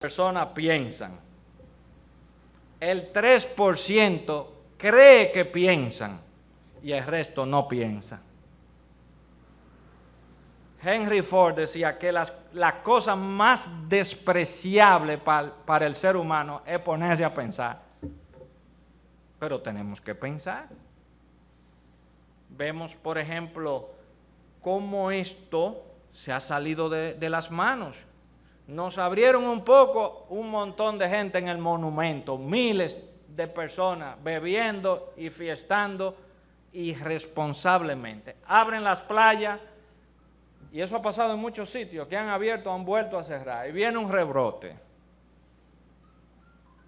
personas piensan. El 3% cree que piensan y el resto no piensa. Henry Ford decía que la cosa más despreciable para el ser humano es ponerse a pensar. Pero tenemos que pensar. Vemos, por ejemplo, cómo esto se ha salido de las manos. Nos abrieron un poco un montón de gente en el monumento, miles de personas bebiendo y fiestando irresponsablemente. Abren las playas, y eso ha pasado en muchos sitios, que han abierto, han vuelto a cerrar, y viene un rebrote.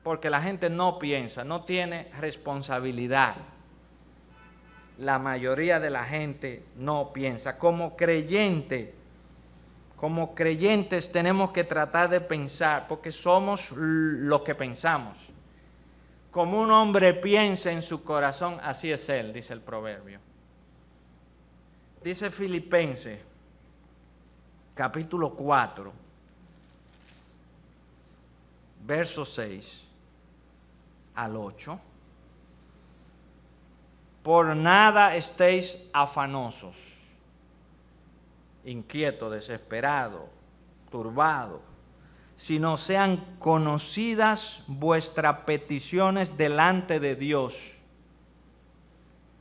Porque la gente no piensa, no tiene responsabilidad. La mayoría de la gente no piensa. Como creyentes tenemos que tratar de pensar, porque somos lo que pensamos. Como un hombre piensa en su corazón, así es él, dice el proverbio. Dice Filipenses, capítulo 4, versos 6 al 8. Por nada estéis afanosos, inquietos, desesperados, turbados, sino sean conocidas vuestras peticiones delante de Dios,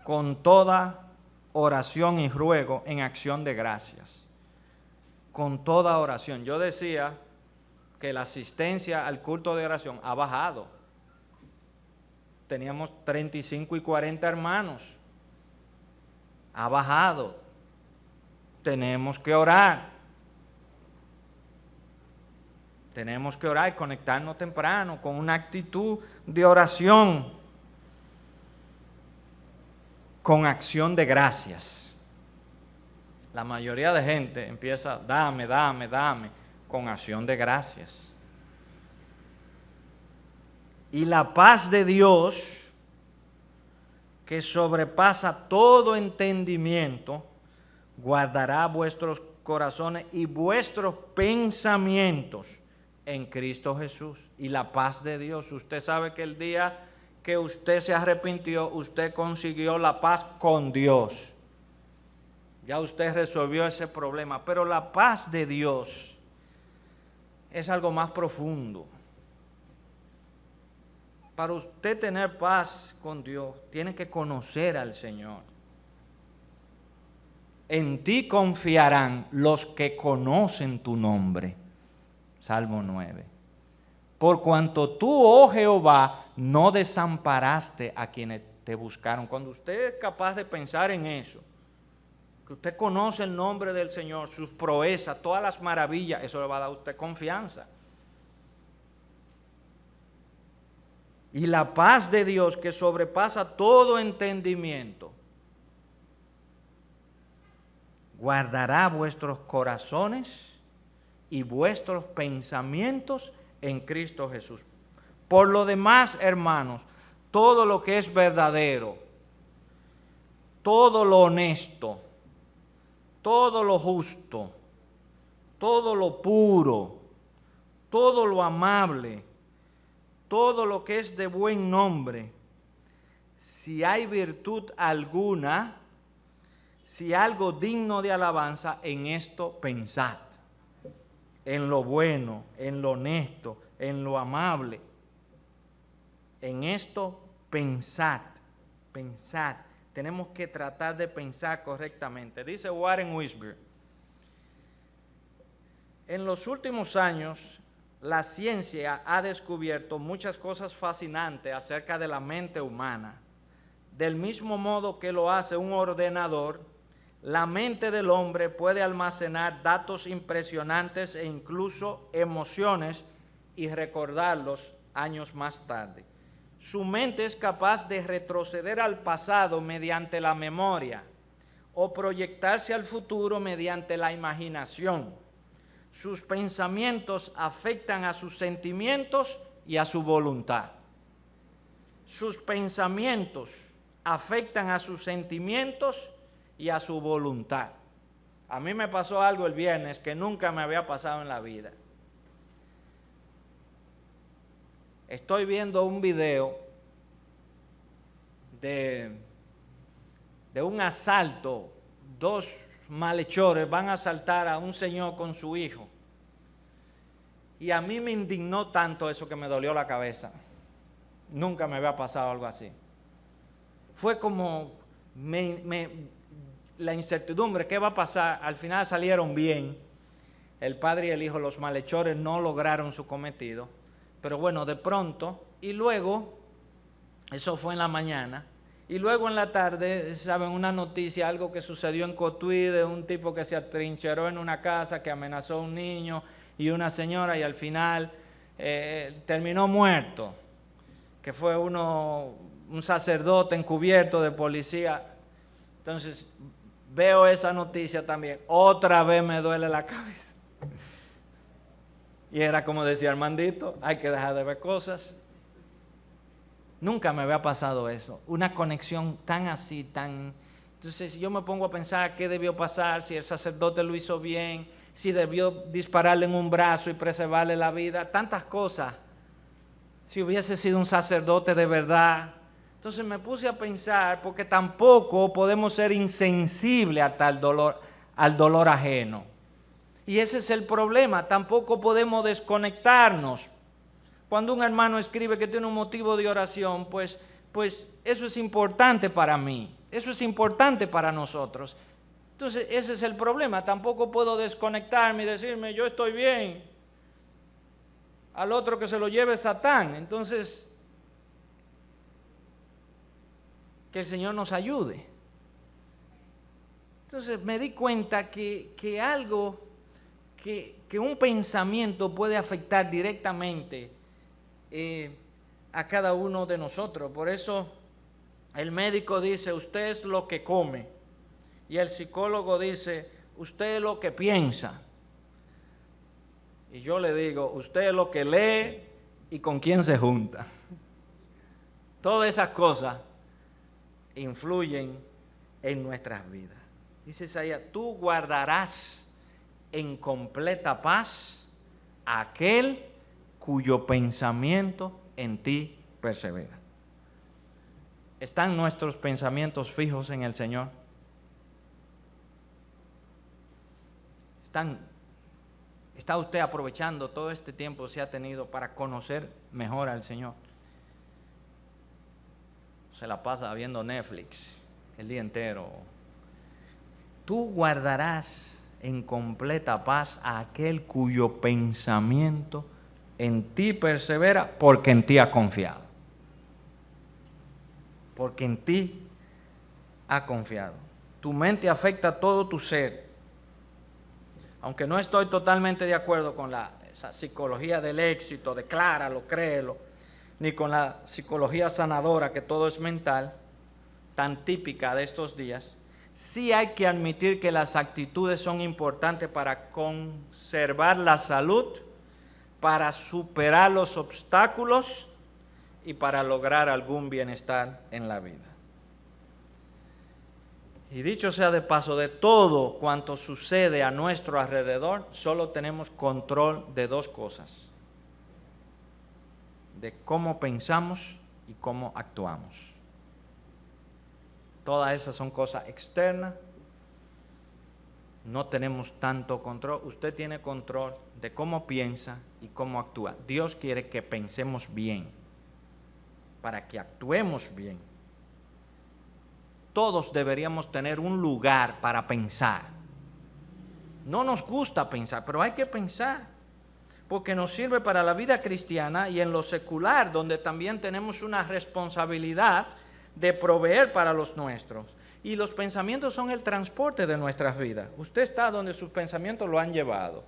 con toda oración y ruego en acción de gracias. Con toda oración. Yo decía que la asistencia al culto de oración ha bajado. Teníamos 35 y 40 hermanos. Ha bajado. Tenemos que orar. Tenemos que orar y conectarnos temprano con una actitud de oración, con acción de gracias. La mayoría de gente empieza, dame, con acción de gracias. Y la paz de Dios, que sobrepasa todo entendimiento, guardará vuestros corazones y vuestros pensamientos en Cristo Jesús. Y la paz de Dios, usted sabe que el día que usted se arrepintió, usted consiguió la paz con Dios. Ya usted resolvió ese problema, pero la paz de Dios es algo más profundo. Para usted tener paz con Dios, tiene que conocer al Señor. En ti confiarán los que conocen tu nombre. Salmo 9. Por cuanto tú, oh Jehová, no desamparaste a quienes te buscaron. Cuando usted es capaz de pensar en eso, que usted conoce el nombre del Señor, sus proezas, todas las maravillas, eso le va a dar a usted confianza. Y la paz de Dios, que sobrepasa todo entendimiento, guardará vuestros corazones y vuestros pensamientos en Cristo Jesús. Por lo demás, hermanos, todo lo que es verdadero, todo lo honesto, todo lo justo, todo lo puro, todo lo amable, todo lo que es de buen nombre, si hay virtud alguna, si algo digno de alabanza, en esto pensad. En lo bueno, en lo honesto, en lo amable. En esto pensad, pensad. Tenemos que tratar de pensar correctamente. Dice Warren Wiersbe, en los últimos años, la ciencia ha descubierto muchas cosas fascinantes acerca de la mente humana. Del mismo modo que lo hace un ordenador, la mente del hombre puede almacenar datos impresionantes e incluso emociones y recordarlos años más tarde. Su mente es capaz de retroceder al pasado mediante la memoria o proyectarse al futuro mediante la imaginación. Sus pensamientos afectan a sus sentimientos y a su voluntad. Sus pensamientos afectan a sus sentimientos y a su voluntad. A mí me pasó algo el viernes que nunca me había pasado en la vida. estoy viendo un video de un asalto. Dos malhechores van a asaltar a un señor con su hijo. Y a mí me indignó tanto eso que me dolió la cabeza. Nunca me había pasado algo así. Fue como la incertidumbre, ¿qué va a pasar? Al final salieron bien. El padre y el hijo, los malhechores, no lograron su cometido. Pero bueno, de pronto, y luego, eso fue en la mañana, y luego en la tarde, saben, una noticia, algo que sucedió en Cotuí, de un tipo que se atrincheró en una casa, que amenazó a un niño y una señora, y al final terminó muerto, que fue un sacerdote encubierto de policía. Entonces, veo esa noticia también, otra vez me duele la cabeza. Y era como decía Armandito, hay que dejar de ver cosas. Nunca me había pasado eso, una conexión tan así, tan... Entonces yo me pongo a pensar qué debió pasar, si el sacerdote lo hizo bien, si debió dispararle en un brazo y preservarle la vida, tantas cosas. Si hubiese sido un sacerdote de verdad. Entonces me puse a pensar, porque tampoco podemos ser insensibles a tal dolor, al dolor ajeno. Y ese es el problema, tampoco podemos desconectarnos. Cuando un hermano escribe que tiene un motivo de oración, pues eso es importante para mí, eso es importante para nosotros. Entonces ese es el problema, tampoco puedo desconectarme y decirme yo estoy bien, al otro que se lo lleve Satán. Entonces, que el Señor nos ayude. Entonces me di cuenta que un pensamiento puede afectar directamente a cada uno de nosotros. Por eso el médico dice, usted es lo que come, y el psicólogo dice, usted es lo que piensa, y yo le digo, usted es lo que lee y con quién se junta. Todas esas cosas influyen en nuestras vidas. Dice Isaías, tú guardarás en completa paz a aquel cuyo pensamiento en ti persevera. ¿Están nuestros pensamientos fijos en el Señor? ¿Está usted aprovechando todo este tiempo que se ha tenido para conocer mejor al Señor? Se la pasa viendo Netflix el día entero. Tú guardarás en completa paz a aquel cuyo pensamiento en ti persevera, porque en ti ha confiado. Porque en ti ha confiado. Tu mente afecta todo tu ser. Aunque no estoy totalmente de acuerdo con esa psicología del éxito, decláralo, créelo, ni con la psicología sanadora, que todo es mental, tan típica de estos días, sí hay que admitir que las actitudes son importantes para conservar la salud, para superar los obstáculos y para lograr algún bienestar en la vida. Y dicho sea de paso, de todo cuanto sucede a nuestro alrededor, solo tenemos control de dos cosas: de cómo pensamos y cómo actuamos. Todas esas son cosas externas, no tenemos tanto control. Usted tiene control de cómo piensa y cómo actúa. Dios quiere que pensemos bien, para que actuemos bien. Todos deberíamos tener un lugar para pensar. No nos gusta pensar, pero hay que pensar, porque nos sirve para la vida cristiana y en lo secular, donde también tenemos una responsabilidad de proveer para los nuestros. Y los pensamientos son el transporte de nuestras vidas. Usted está donde sus pensamientos lo han llevado,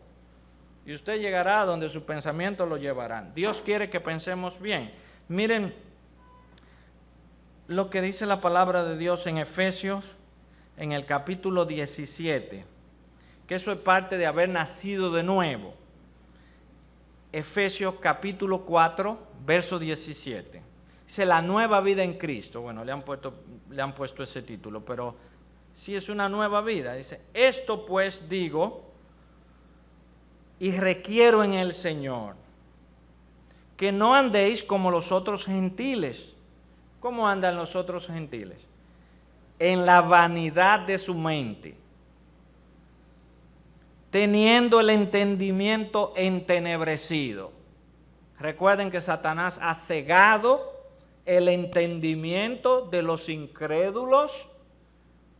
y usted llegará a donde sus pensamientos lo llevarán. Dios quiere que pensemos bien. Miren lo que dice la palabra de Dios en Efesios, en el capítulo 17, que eso es parte de haber nacido de nuevo. Efesios capítulo 4, verso 17. Dice la nueva vida en Cristo. Bueno, le han puesto ese título, pero sí es una nueva vida. Dice, esto pues digo y requiero en el Señor, que no andéis como los otros gentiles. ¿Cómo andan los otros gentiles? En la vanidad de su mente, teniendo el entendimiento entenebrecido. Recuerden que Satanás ha cegado el entendimiento de los incrédulos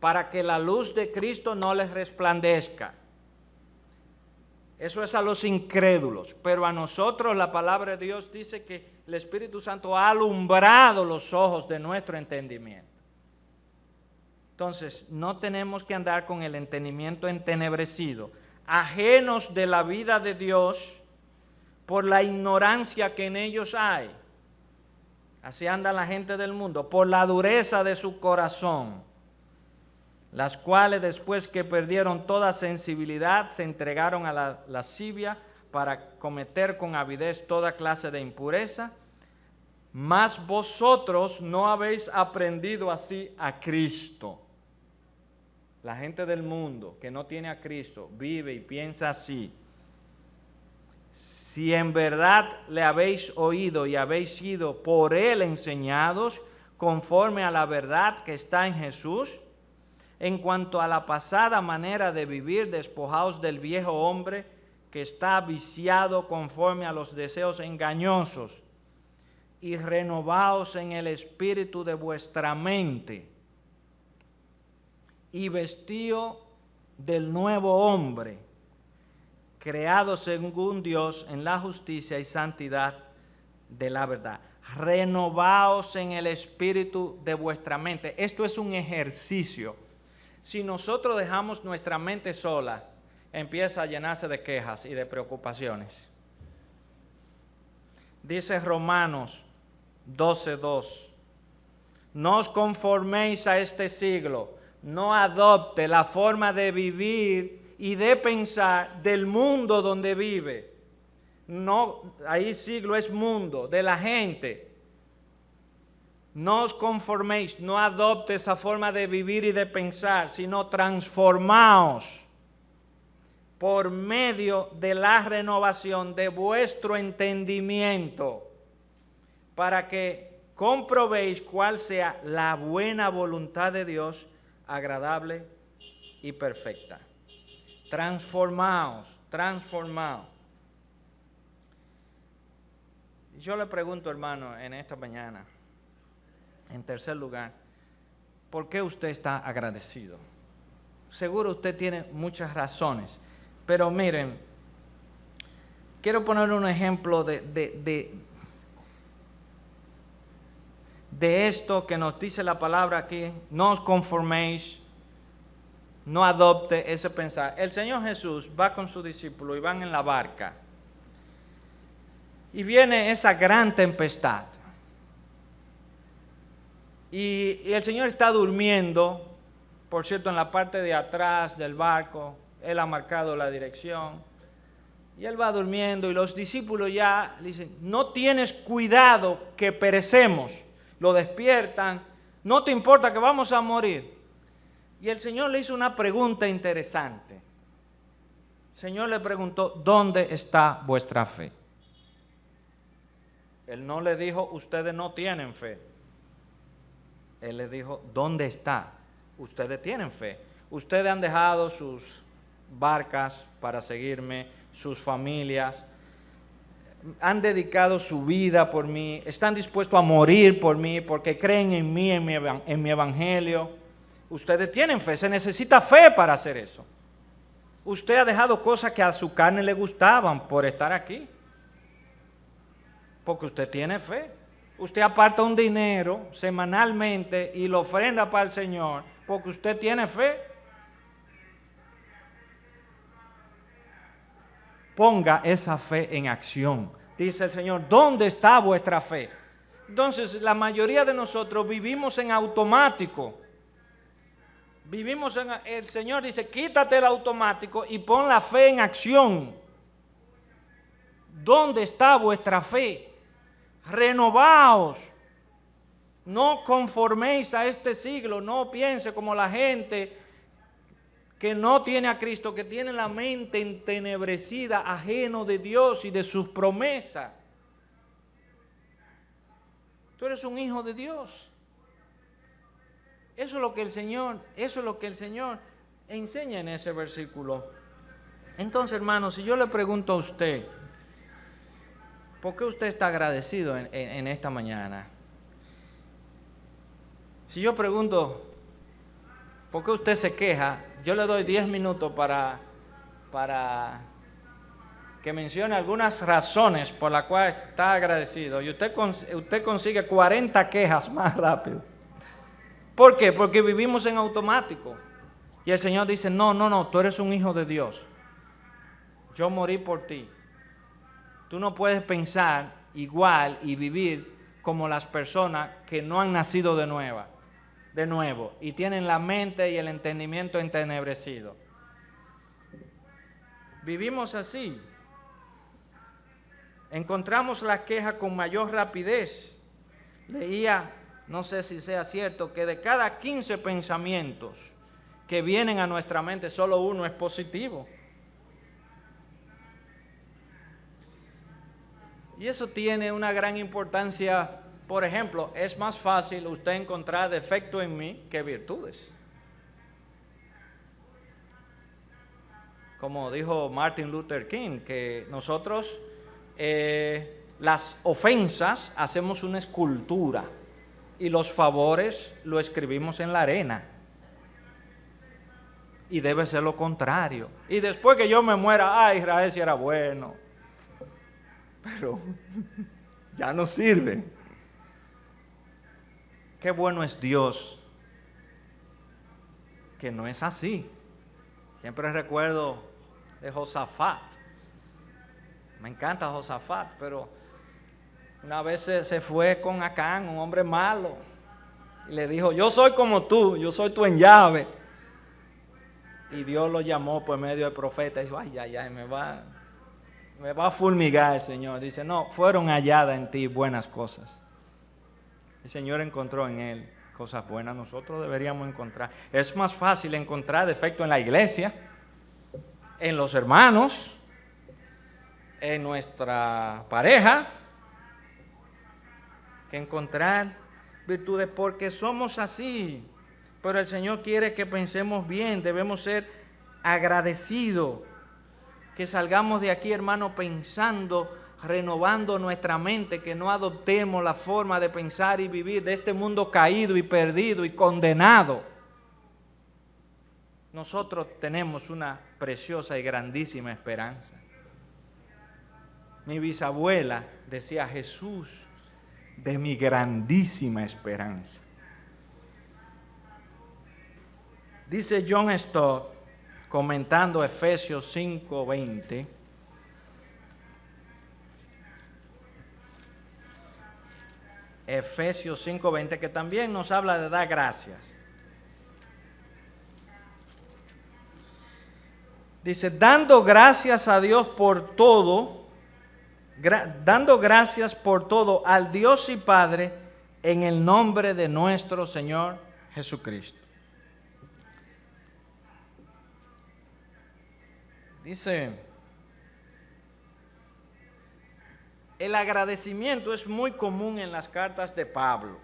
para que la luz de Cristo no les resplandezca. Eso es a los incrédulos, pero a nosotros la palabra de Dios dice que el Espíritu Santo ha alumbrado los ojos de nuestro entendimiento. Entonces, no tenemos que andar con el entendimiento entenebrecido, ajenos de la vida de Dios por la ignorancia que en ellos hay. Así anda la gente del mundo, por la dureza de su corazón, las cuales después que perdieron toda sensibilidad se entregaron a la lascivia para cometer con avidez toda clase de impureza. Mas vosotros no habéis aprendido así a Cristo. La gente del mundo que no tiene a Cristo vive y piensa así. Si en verdad le habéis oído y habéis sido por Él enseñados, conforme a la verdad que está en Jesús, en cuanto a la pasada manera de vivir, despojaos del viejo hombre que está viciado conforme a los deseos engañosos, y renovaos en el espíritu de vuestra mente, y vestíos del nuevo hombre, creado según Dios en la justicia y santidad de la verdad. Renovaos en el espíritu de vuestra mente. Esto es un ejercicio. Si nosotros dejamos nuestra mente sola, empieza a llenarse de quejas y de preocupaciones. Dice Romanos 12:2. No os conforméis a este siglo, no adopte la forma de vivir y de pensar del mundo donde vive. No, ahí siglo es mundo, de la gente. No os conforméis, no adopte esa forma de vivir y de pensar, sino transformaos por medio de la renovación de vuestro entendimiento, para que comprobéis cuál sea la buena voluntad de Dios, agradable y perfecta. Transformaos, transformaos. Yo le pregunto, hermano, en esta mañana, en tercer lugar, ¿por qué usted está agradecido? Seguro usted tiene muchas razones, pero miren, quiero poner un ejemplo de esto que nos dice la palabra aquí. No os conforméis, no adopte ese pensar. El Señor Jesús va con sus discípulos y van en la barca, y viene esa gran tempestad. Y el Señor está durmiendo, por cierto, en la parte de atrás del barco. Él ha marcado la dirección. Y Él va durmiendo, y los discípulos ya le dicen, no tienes cuidado que perecemos. Lo despiertan, no te importa que vamos a morir. Y el Señor le hizo una pregunta interesante. El Señor le preguntó, ¿dónde está vuestra fe? Él no le dijo, ustedes no tienen fe. Él le dijo, ¿dónde está? Ustedes tienen fe. Ustedes han dejado sus barcas para seguirme, sus familias, han dedicado su vida por mí, están dispuestos a morir por mí porque creen en mí, en mi evangelio. Ustedes tienen fe, se necesita fe para hacer eso. Usted ha dejado cosas que a su carne le gustaban por estar aquí, porque usted tiene fe. Usted aparta un dinero semanalmente y lo ofrenda para el Señor porque usted tiene fe. Ponga esa fe en acción. Dice el Señor, ¿dónde está vuestra fe? Entonces, la mayoría de nosotros vivimos en automático. El Señor dice, quítate el automático y pon la fe en acción. ¿Dónde está vuestra fe? Renovaos. No conforméis a este siglo. No piense como la gente que no tiene a Cristo, que tiene la mente entenebrecida, ajeno de Dios y de sus promesas. Tú eres un hijo de Dios. Eso es lo que el Señor enseña en ese versículo. Entonces, hermano, si yo le pregunto a usted, ¿por qué usted está agradecido en esta mañana? Si yo pregunto, ¿por qué usted se queja? Yo le doy 10 minutos para que mencione algunas razones por las cuales está agradecido. Y usted consigue 40 quejas más rápido. ¿Por qué? Porque vivimos en automático. Y el Señor dice, no, tú eres un hijo de Dios. Yo morí por ti. Tú no puedes pensar igual y vivir como las personas que no han nacido de nuevo y tienen la mente y el entendimiento entenebrecido. Vivimos así. Encontramos la queja con mayor rapidez. Leía, no sé si sea cierto, que de cada 15 pensamientos que vienen a nuestra mente, solo uno es positivo. Y eso tiene una gran importancia. Por ejemplo, es más fácil usted encontrar defectos en mí que virtudes. Como dijo Martin Luther King, que nosotros las ofensas hacemos una escultura y los favores lo escribimos en la arena. Y debe ser lo contrario. Y después que yo me muera, Israel sí era bueno. Pero ya no sirve. Qué bueno es Dios, que no es así. Siempre recuerdo de Josafat. Me encanta Josafat, pero una vez se fue con Acán, un hombre malo, y le dijo, yo soy como tú, yo soy tu enllave. Y Dios lo llamó por medio del profeta y dijo, ay, me va a fulmigar el Señor. Dice, no, fueron halladas en ti buenas cosas. El Señor encontró en él cosas buenas, nosotros deberíamos encontrar. Es más fácil encontrar defecto en la iglesia, en los hermanos, en nuestra pareja, que encontrar virtudes, porque somos así. Pero el Señor quiere que pensemos bien, debemos ser agradecidos, que salgamos de aquí, hermano, pensando, renovando nuestra mente, que no adoptemos la forma de pensar y vivir de este mundo caído y perdido y condenado. Nosotros tenemos una preciosa y grandísima esperanza. Mi bisabuela decía, Jesús, de mi grandísima esperanza. Dice John Stott, comentando Efesios 5:20, Efesios 5:20, que también nos habla de dar gracias. Dice, dando gracias a Dios por todo, dando gracias por todo al Dios y Padre en el nombre de nuestro Señor Jesucristo. Dice, el agradecimiento es muy común en las cartas de Pablo.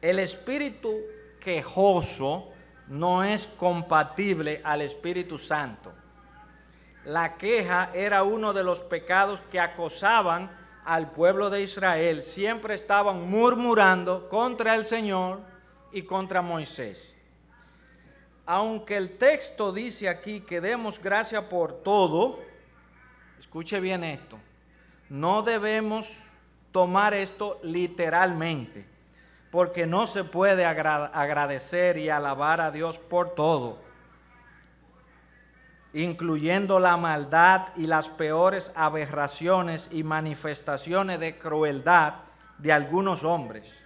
El espíritu quejoso no es compatible al Espíritu Santo. La queja era uno de los pecados que acosaban al pueblo de Israel. Siempre estaban murmurando contra el Señor y contra Moisés. Aunque el texto dice aquí que demos gracia por todo, escuche bien esto, no debemos tomar esto literalmente, porque no se puede agradecer y alabar a Dios por todo, incluyendo la maldad y las peores aberraciones y manifestaciones de crueldad de algunos hombres.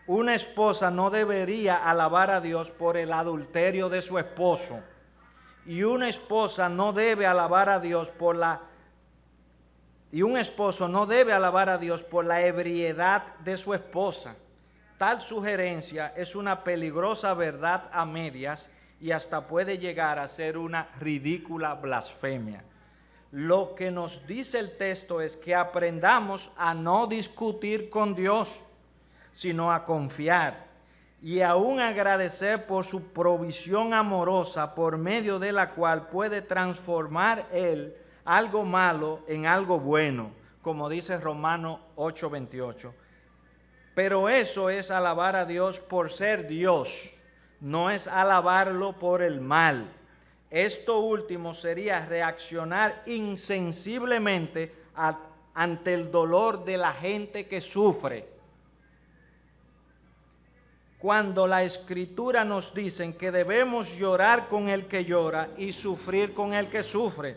Una esposa no debería alabar a Dios por el adulterio de su esposo, y una esposa no debe alabar a Dios por un esposo no debe alabar a Dios por la ebriedad de su esposa. Tal sugerencia es una peligrosa verdad a medias y hasta puede llegar a ser una ridícula blasfemia. Lo que nos dice el texto es que aprendamos a no discutir con Dios, sino a confiar y aún agradecer por su provisión amorosa, por medio de la cual puede transformar Él algo malo en algo bueno, como dice Romanos 8:28. Pero eso es alabar a Dios por ser Dios, no es alabarlo por el mal. Esto último sería reaccionar insensiblemente ante el dolor de la gente que sufre. Cuando la Escritura nos dice que debemos llorar con el que llora y sufrir con el que sufre,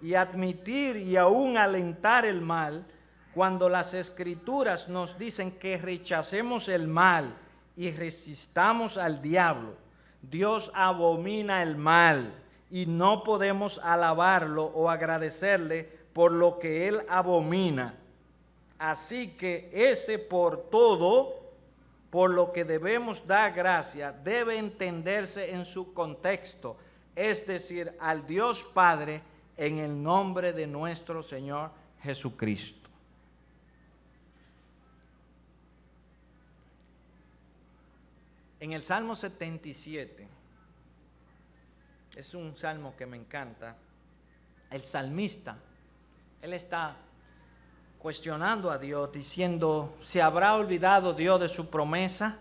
y admitir y aún alentar el mal, cuando las Escrituras nos dicen que rechacemos el mal y resistamos al diablo, Dios abomina el mal y no podemos alabarlo o agradecerle por lo que Él abomina. Así que ese por todo, por lo que debemos dar gracia, debe entenderse en su contexto, es decir, al Dios Padre en el nombre de nuestro Señor Jesucristo. En el Salmo 77, es un salmo que me encanta, el salmista, él está cuestionando a Dios, diciendo, ¿se habrá olvidado Dios de su promesa?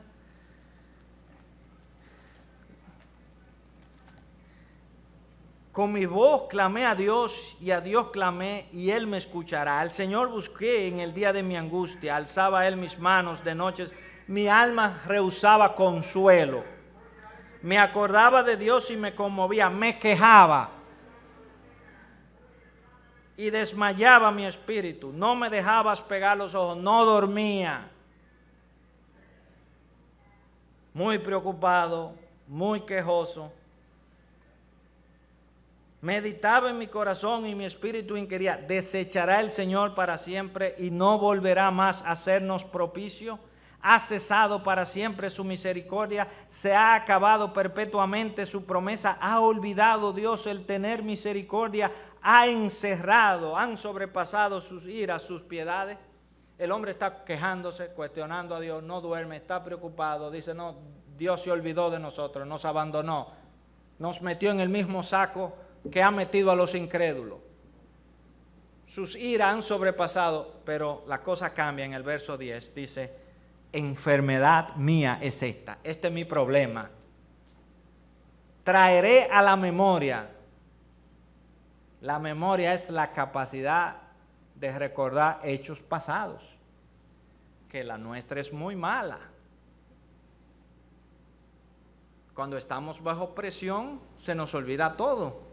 Con mi voz clamé a Dios y a Dios clamé y Él me escuchará. Al Señor busqué en el día de mi angustia, alzaba Él mis manos de noches. Mi alma rehusaba consuelo. Me acordaba de Dios y me conmovía, me quejaba y desmayaba mi espíritu. No me dejabas pegar los ojos, no dormía. Muy preocupado, muy quejoso. Meditaba en mi corazón y mi espíritu inquiría, ¿desechará el Señor para siempre y no volverá más a hacernos propicio? ¿Ha cesado para siempre su misericordia? ¿Se ha acabado perpetuamente su promesa? ¿Ha olvidado Dios el tener misericordia? ¿Ha encerrado, han sobrepasado sus iras, sus piedades? El hombre está quejándose, cuestionando a Dios, no duerme, está preocupado, dice, no, Dios se olvidó de nosotros, nos abandonó, nos metió en el mismo saco que ha metido a los incrédulos. Sus iras han sobrepasado, pero la cosa cambia en el verso 10, dice, enfermedad mía es esta, este es mi problema. Traeré a la memoria. La memoria es la capacidad de recordar hechos pasados, que la nuestra es muy mala. Cuando estamos bajo presión, se nos olvida todo.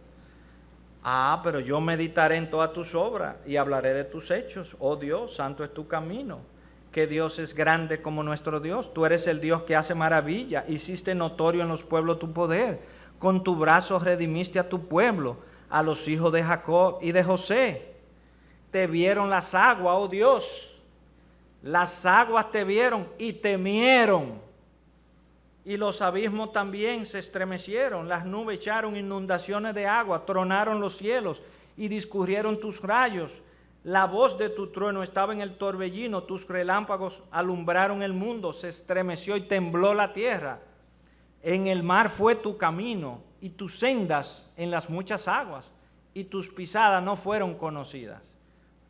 Pero yo meditaré en todas tus obras y hablaré de tus hechos. Oh Dios, santo es tu camino. Que Dios es grande como nuestro Dios. Tú eres el Dios que hace maravilla. Hiciste notorio en los pueblos tu poder. Con tu brazo redimiste a tu pueblo, a los hijos de Jacob y de José. Te vieron las aguas, oh Dios. Las aguas te vieron y temieron. Y los abismos también se estremecieron. Las nubes echaron inundaciones de agua, tronaron los cielos y discurrieron tus rayos. La voz de tu trueno estaba en el torbellino, tus relámpagos alumbraron el mundo, se estremeció y tembló la tierra. En el mar fue tu camino y tus sendas en las muchas aguas, y tus pisadas no fueron conocidas.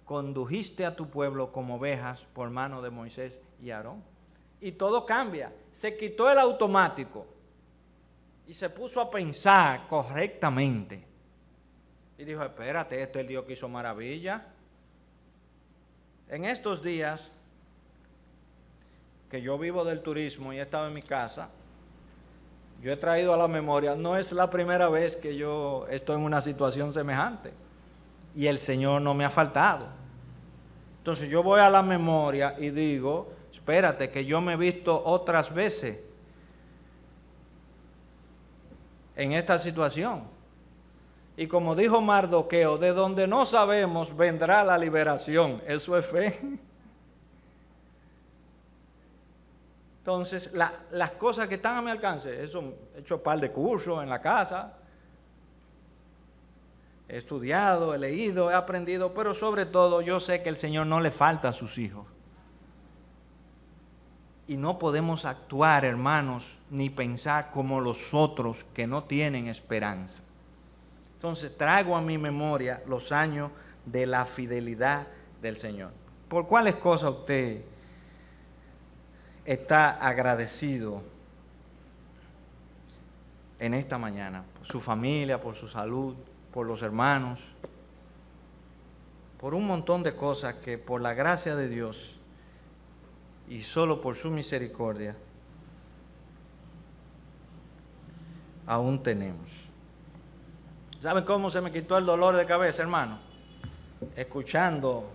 Condujiste a tu pueblo como ovejas por mano de Moisés y Aarón. Y todo cambia. Se quitó el automático y se puso a pensar correctamente. Y dijo, espérate, este es el Dios que hizo maravilla. En estos días que yo vivo del turismo y he estado en mi casa, yo he traído a la memoria, no es la primera vez que yo estoy en una situación semejante y el Señor no me ha faltado. Entonces yo voy a la memoria y digo, espérate, que yo me he visto otras veces en esta situación. Y como dijo Mardoqueo, de donde no sabemos vendrá la liberación. Eso es fe. Entonces, las cosas que están a mi alcance, eso he hecho un par de cursos en la casa. He estudiado, he leído, he aprendido, pero sobre todo yo sé que el Señor no le falta a sus hijos. Y no podemos actuar, hermanos, ni pensar como los otros que no tienen esperanza. Entonces traigo a mi memoria los años de la fidelidad del Señor. ¿Por cuáles cosas usted está agradecido en esta mañana? Por su familia, por su salud, por los hermanos, por un montón de cosas que por la gracia de Dios y solo por su misericordia aún tenemos. ¿Saben cómo se me quitó el dolor de cabeza, hermano? Escuchando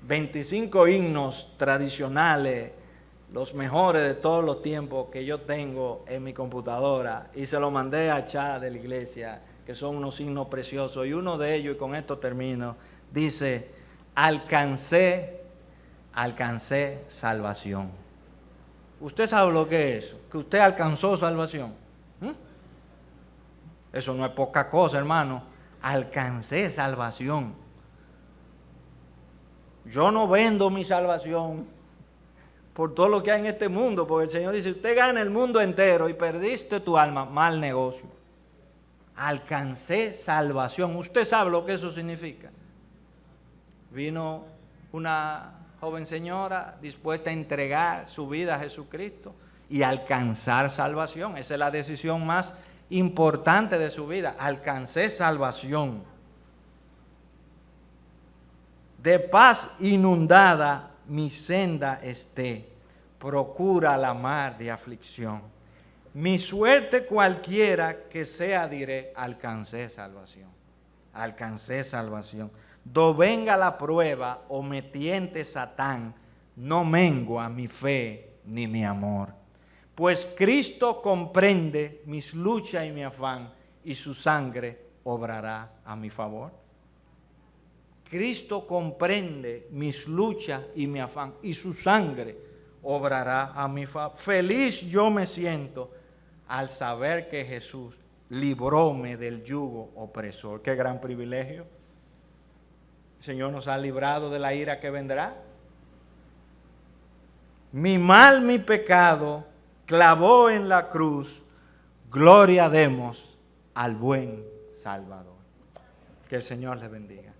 25 himnos tradicionales, los mejores de todos los tiempos que yo tengo en mi computadora, y se lo mandé a chat de la iglesia, que son unos himnos preciosos, y uno de ellos, y con esto termino, dice: alcancé salvación. ¿Usted sabe lo que es eso? Que usted alcanzó salvación. Eso no es poca cosa, hermano. Alcancé salvación. Yo no vendo mi salvación por todo lo que hay en este mundo, porque el Señor dice: usted gana el mundo entero y perdiste tu alma, mal negocio. Alcancé salvación. ¿Usted sabe lo que eso significa? Vino una joven señora dispuesta a entregar su vida a Jesucristo y alcanzar salvación. Esa es la decisión más importante de su vida. Alcancé salvación. De paz inundada mi senda esté, procura la mar de aflicción. Mi suerte cualquiera que sea, diré: alcancé salvación. Alcancé salvación. Do venga la prueba o me tiente Satán, no mengua mi fe ni mi amor. Pues Cristo comprende mis luchas y mi afán, y su sangre obrará a mi favor. Cristo comprende mis luchas y mi afán, y su sangre obrará a mi favor. Feliz yo me siento al saber que Jesús libróme del yugo opresor. Qué gran privilegio. El Señor nos ha librado de la ira que vendrá. Mi mal, mi pecado, clavó en la cruz. Gloria demos al buen Salvador. Que el Señor les bendiga.